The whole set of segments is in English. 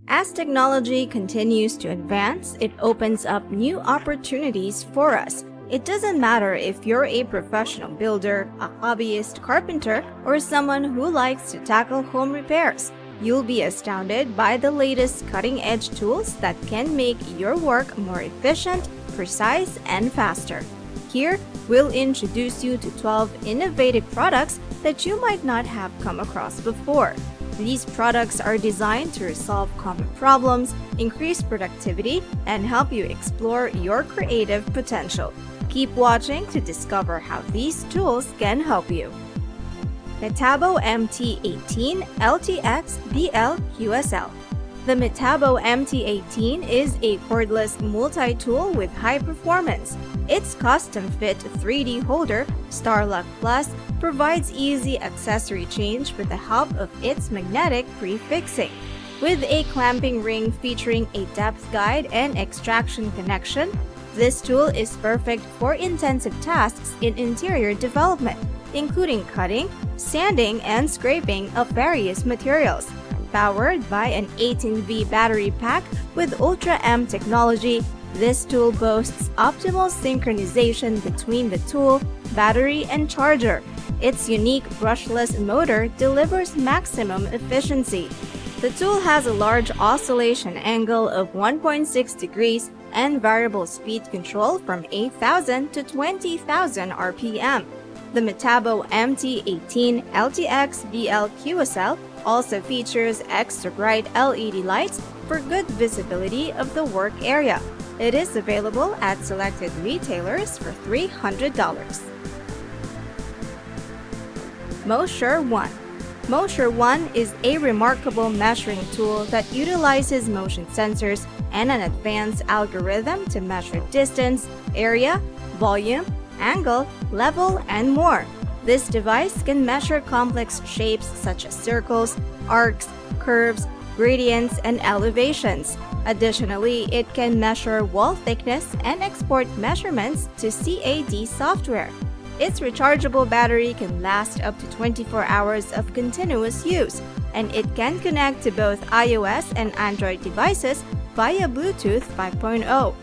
As technology continues to advance, it opens up new opportunities for us. It doesn't matter if you're a professional builder, a hobbyist carpenter, or someone who likes to tackle home repairs. You'll be astounded by the latest cutting-edge tools that can make your work more efficient, precise, and faster. Here, we'll introduce you to 12 innovative products that you might not have come across before. These products are designed to resolve common problems, increase productivity, and help you explore your creative potential. Keep watching to discover how these tools can help you. Metabo MT 18 𝗟𝗪𝗫 𝗀𝗃. The Metabo MT 18 is a cordless multi-tool with high performance. Its custom-fit 3D holder, StarLock Plus, provides easy accessory change with the help of its magnetic prefixing. With a clamping ring featuring a depth guide and extraction connection, this tool is perfect for intensive tasks in interior development, including cutting, sanding, and scraping of various materials. Powered by an 18V battery pack with Ultra M technology, this tool boasts optimal synchronization between the tool, battery, and charger. Its unique brushless motor delivers maximum efficiency. The tool has a large oscillation angle of 1.6 degrees and variable speed control from 8,000 to 20,000 RPM. The Metabo MT 18 𝗟𝗪𝗫 𝗀𝗃 also features extra bright LED lights for good visibility of the work area. It is available at selected retailers for $300. 𝗪𝗫𝗫. 𝗪𝗫𝗫 is a remarkable measuring tool that utilizes motion sensors and an advanced algorithm to measure distance, area, volume, angle, level, and more. This device can measure complex shapes such as circles, arcs, curves, gradients, and elevations. Additionally, it can measure wall thickness and export measurements to CAD software. Its rechargeable battery can last up to 24 hours of continuous use, and it can connect to both iOS and Android devices via Bluetooth 5.0.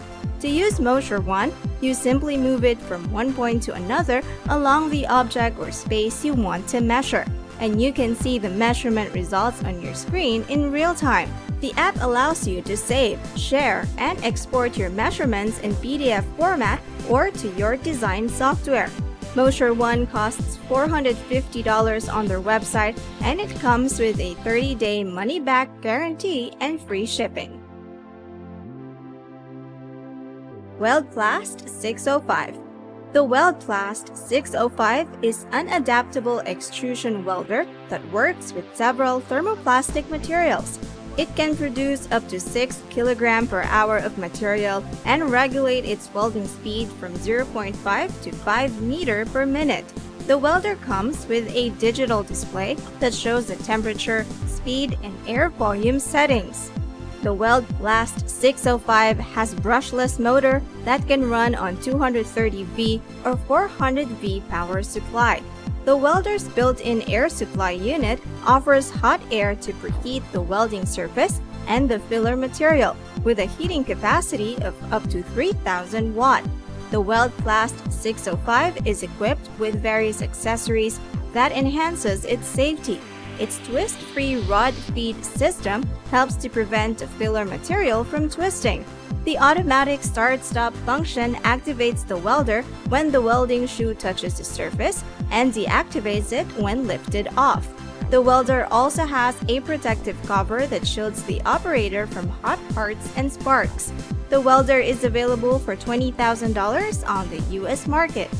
To use 𝗪𝗫𝗫, you simply move it from one point to another along the object or space you want to measure, and you can see the measurement results on your screen in real time. The app allows you to save, share, and export your measurements in PDF format or to your design software. 𝗪𝗫𝗫 costs $450 on their website, and it comes with a 30-day money-back guarantee and free shipping. 𝗨𝗚𝗫𝗫 605. The 𝗨𝗚𝗫𝗫 605 is an adaptable extrusion welder that works with several thermoplastic materials. It can produce up to 6 kg per hour of material and regulate its welding speed from 0.5 to 5 meters per minute. The welder comes with a digital display that shows the temperature, speed, and air volume settings. The 𝗨𝗚𝗫𝗫 605 has brushless motor that can run on 230V or 400V power supply. The welder's built-in air supply unit offers hot air to preheat the welding surface and the filler material with a heating capacity of up to 3,000 watts. The 𝗨𝗚𝗫𝗫 605 is equipped with various accessories that enhances its safety. Its twist-free rod feed system helps to prevent the filler material from twisting. The automatic start-stop function activates the welder when the welding shoe touches the surface and deactivates it when lifted off. The welder also has a protective cover that shields the operator from hot parts and sparks. The welder is available for $20,000 on the US market.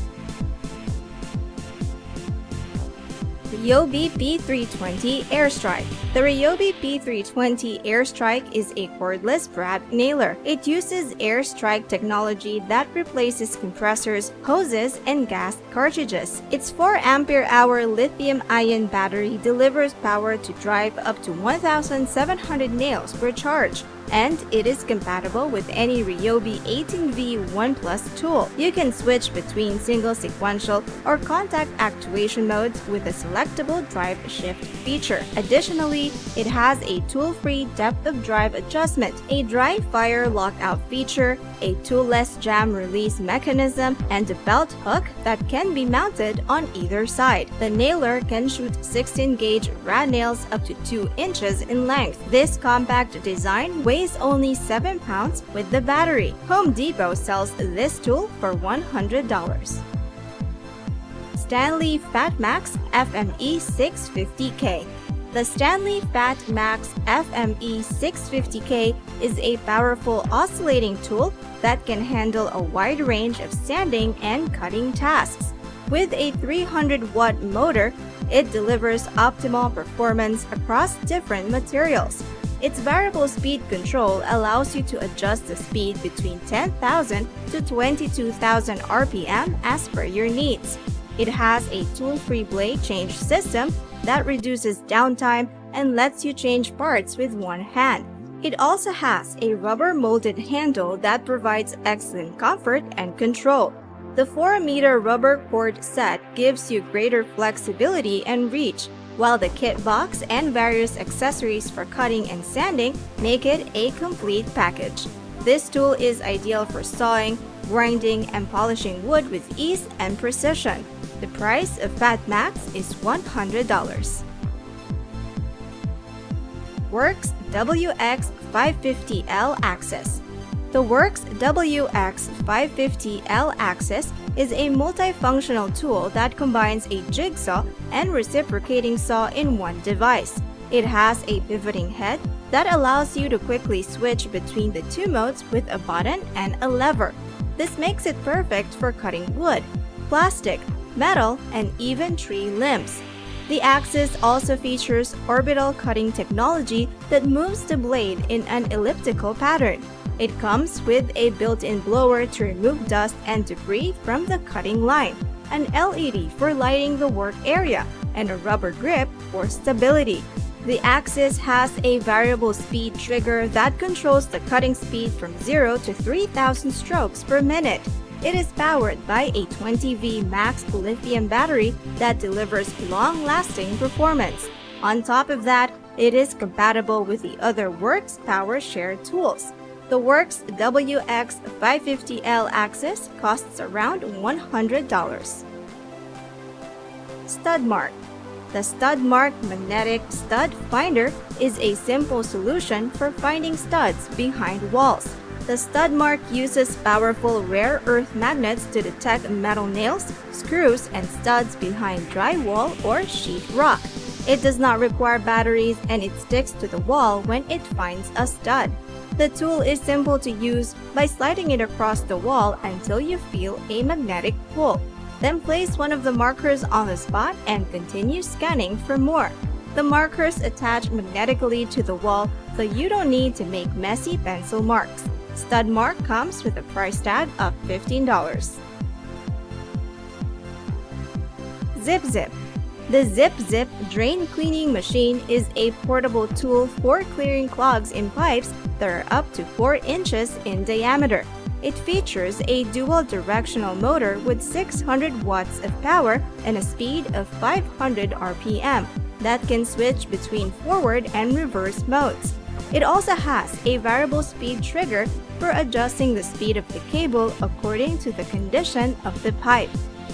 RYOBI P320 Airstrike. The RYOBI P320 Airstrike is a cordless brad nailer. It uses Airstrike technology that replaces compressors, hoses, and gas cartridges. Its 4-ampere-hour lithium-ion battery delivers power to drive up to 1,700 nails per charge. and it is compatible with any 𝗬𝗵𝗶 18V1+ tool. You can switch between single sequential or contact actuation modes with a selectable drive shift feature. Additionally, it has a tool-free depth of drive adjustment, a dry fire lockout feature, a toolless jam release mechanism, and a belt hook that can be mounted on either side. The nailer can shoot 16-gauge rad nails up to 2 inches in length. This compact design weighs only 7 pounds with the battery. Home Depot sells this tool for $100. Stanley FatMax FME650K. The Stanley FatMax FME650K is a powerful oscillating tool that can handle a wide range of sanding and cutting tasks. With a 300-watt motor, it delivers optimal performance across different materials. Its variable speed control allows you to adjust the speed between 10,000 to 22,000 RPM as per your needs. It has a tool-free blade change system that reduces downtime and lets you change parts with one hand. It also has a rubber-molded handle that provides excellent comfort and control. The 4-meter rubber cord set gives you greater flexibility and reach, while the kit box and various accessories for cutting and sanding make it a complete package. This tool is ideal for sawing, grinding, and polishing wood with ease and precision. The price of FatMax is $100. Works WX550L Axis. The Works WX550L Axis is a multifunctional tool that combines a jigsaw and reciprocating saw in one device. It has a pivoting head that allows you to quickly switch between the two modes with a button and a lever. This makes it perfect for cutting wood, plastic, metal, and even tree limbs. The Axis also features orbital cutting technology that moves the blade in an elliptical pattern. It comes with a built-in blower to remove dust and debris from the cutting line, an LED for lighting the work area, and a rubber grip for stability. The Axis has a variable speed trigger that controls the cutting speed from 0 to 3,000 strokes per minute. It is powered by a 20V max lithium battery that delivers long-lasting performance. On top of that, it is compatible with the other Works Power Share tools. The Works WX550L Axis costs around $100. Stud Mark. The Stud Mark Magnetic Stud Finder is a simple solution for finding studs behind walls. The Stud Mark uses powerful rare earth magnets to detect metal nails, screws, and studs behind drywall or sheetrock. It does not require batteries and it sticks to the wall when it finds a stud. The tool is simple to use by sliding it across the wall until you feel a magnetic pull. Then place one of the markers on the spot and continue scanning for more. The markers attach magnetically to the wall, so you don't need to make messy pencil marks. Stud Mark comes with a price tag of $15. 𝗫𝗫𝗫. The 𝗫𝗫𝗫 drain cleaning machine is a portable tool for clearing clogs in pipes that are up to 4 inches in diameter. It features a dual-directional motor with 600 watts of power and a speed of 500 RPM that can switch between forward and reverse modes. It also has a variable speed trigger for adjusting the speed of the cable according to the condition of the pipe.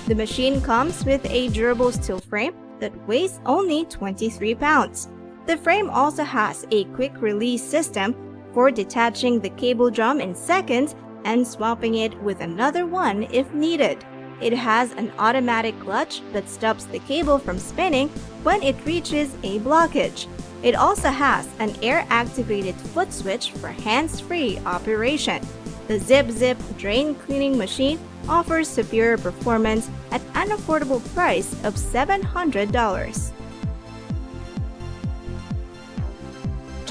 The machine comes with a durable steel frame that weighs only 23 pounds. The frame also has a quick-release system for detaching the cable drum in seconds and swapping it with another one if needed. It has an automatic clutch that stops the cable from spinning when it reaches a blockage. It also has an air-activated foot switch for hands-free operation. The 𝗫𝗫𝗫 drain cleaning machine offers superior performance at an affordable price of $700.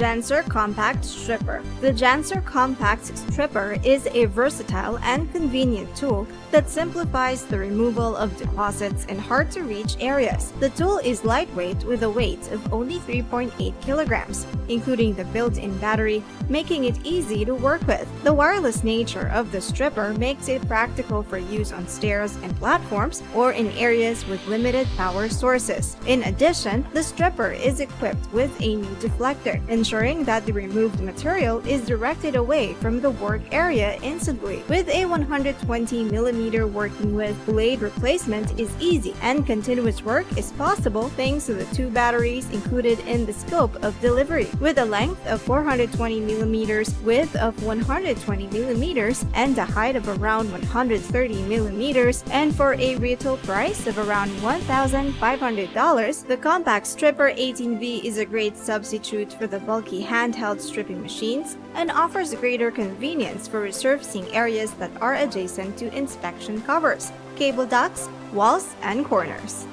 Janser Compact Stripper. The Janser Compact Stripper is a versatile and convenient tool that simplifies the removal of deposits in hard-to-reach areas. The tool is lightweight with a weight of only 3.8 kilograms, including the built-in battery, making it easy to work with. The wireless nature of the stripper makes it practical for use on stairs and platforms or in areas with limited power sources. In addition, the stripper is equipped with a new deflector, ensuring that the removed material is directed away from the work area instantly. With a 120mm working with, blade replacement is easy and continuous work is possible thanks to the 2 batteries included in the scope of delivery. With a length of 420mm, width of 120mm, and a height of around 130mm, and for a retail price of around $1,500, the Compact Stripper 18V is a great substitute for the bulky handheld stripping machines and offers greater convenience for resurfacing areas that are adjacent to inspection covers, cable ducts, walls, and corners.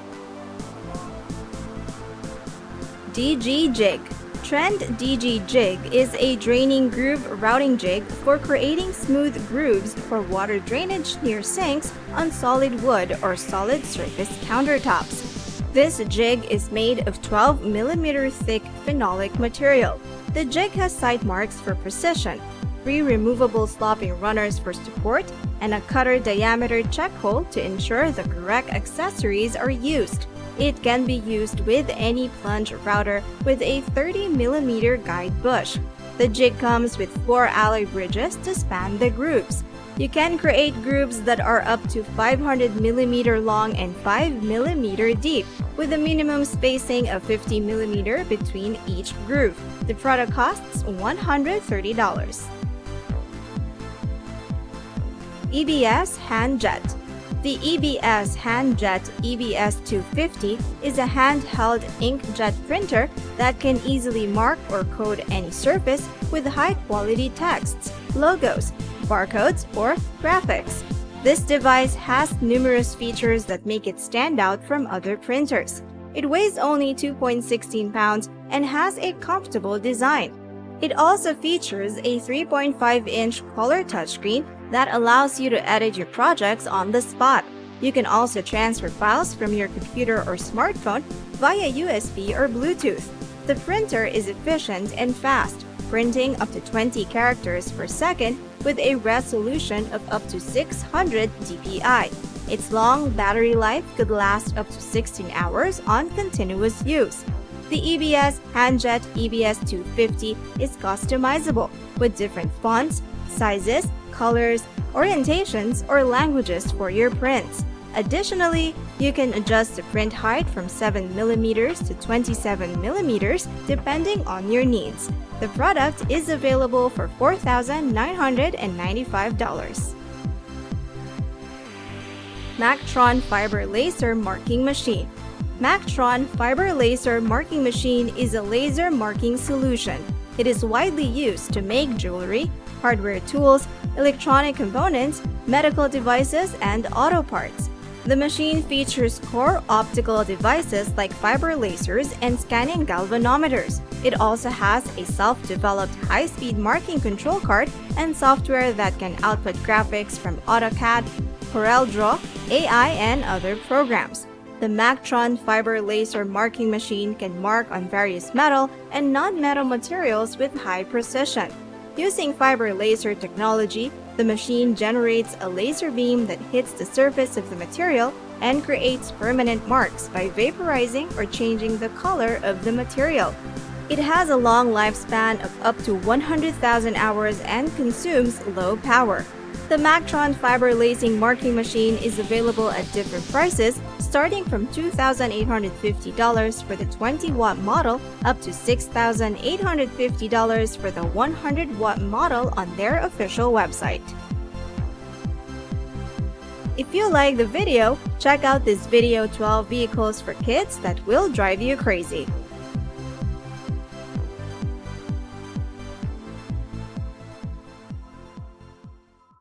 DG Jig. Trend DG Jig is a draining groove routing jig for creating smooth grooves for water drainage near sinks on solid wood or solid surface countertops. This jig is made of 12mm thick phenolic material. The jig has side marks for precision, 3 removable slopping runners for support, and a cutter diameter check hole to ensure the correct accessories are used. It can be used with any plunge router with a 30mm guide bush. The jig comes with 4 alloy bridges to span the grooves. You can create grooves that are up to 500mm long and 5mm deep, with a minimum spacing of 50mm between each groove. The product costs $130. EBS Hand Jet. The EBS HandJet EBS250 is a handheld inkjet printer that can easily mark or code any surface with high-quality texts, logos, barcodes, or graphics. This device has numerous features that make it stand out from other printers. It weighs only 2.16 pounds and has a comfortable design. It also features a 3.5-inch color touchscreen that allows you to edit your projects on the spot. You can also transfer files from your computer or smartphone via USB or Bluetooth. The printer is efficient and fast, printing up to 20 characters per second with a resolution of up to 600 dpi. Its long battery life could last up to 16 hours on continuous use. The EBS HandJet EBS250 is customizable with different fonts, sizes, colors, orientations, or languages for your prints. Additionally, you can adjust the print height from 7mm to 27mm depending on your needs. The product is available for $4,995. Mactron Fiber Laser Marking Machine. Mactron Fiber Laser Marking Machine is a laser marking solution. It is widely used to make jewelry, hardware tools, electronic components, medical devices, and auto parts. The machine features core optical devices like fiber lasers and scanning galvanometers. It also has a self-developed high-speed marking control card and software that can output graphics from AutoCAD, CorelDRAW, AI, and other programs. The Mactron Fiber Laser Marking Machine can mark on various metal and non-metal materials with high precision. Using fiber laser technology, the machine generates a laser beam that hits the surface of the material and creates permanent marks by vaporizing or changing the color of the material. It has a long lifespan of up to 100,000 hours and consumes low power. The Mactron Fiber Lasing Marking Machine is available at different prices, starting from $2,850 for the 20-watt model up to $6,850 for the 100-watt model on their official website. If you like the video, check out this video 12 vehicles for kids that will drive you crazy.